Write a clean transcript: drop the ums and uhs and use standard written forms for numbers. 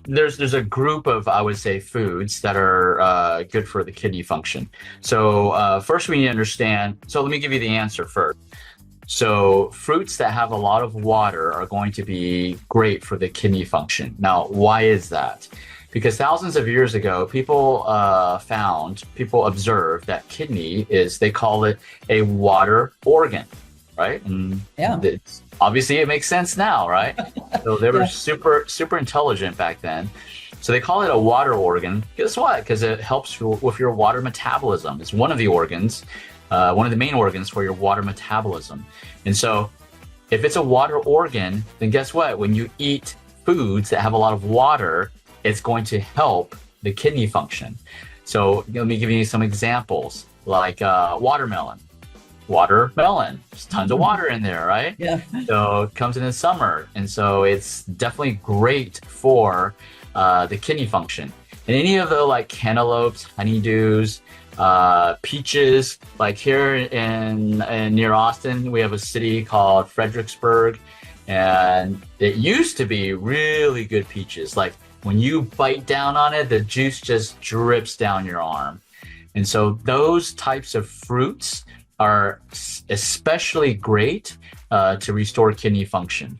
there's a group of, I would say, foods that are good for the kidney function. So first we need to understand. So let me give you the answer first. So fruits that have a lot of water are going to be great for the kidney function. Now, why is that? Because thousands of years ago, people observed that kidney is, they call it a water organ, right? And Yeah. obviously it makes sense now, right? So they were Yeah. super intelligent back then. So they call it a water organ. Guess what? Because it helps with your water metabolism. It's one of the organs, one of the main organs for your water metabolism. And so if it's a water organ, then guess what? When you eat foods that have a lot of water, it's going to help the kidney function. So let me give you some examples, like watermelon. Watermelon, there's tons of water in there, right? Yeah. So it comes in the summer, and so it's definitely great for the kidney function. And any of the like cantaloupes, honeydews, peaches, like here in near Austin, we have a city called Fredericksburg, and it used to be really good peaches. Like when you bite down on it, the juice just drips down your arm. And so those types of fruits are especially great to restore kidney function.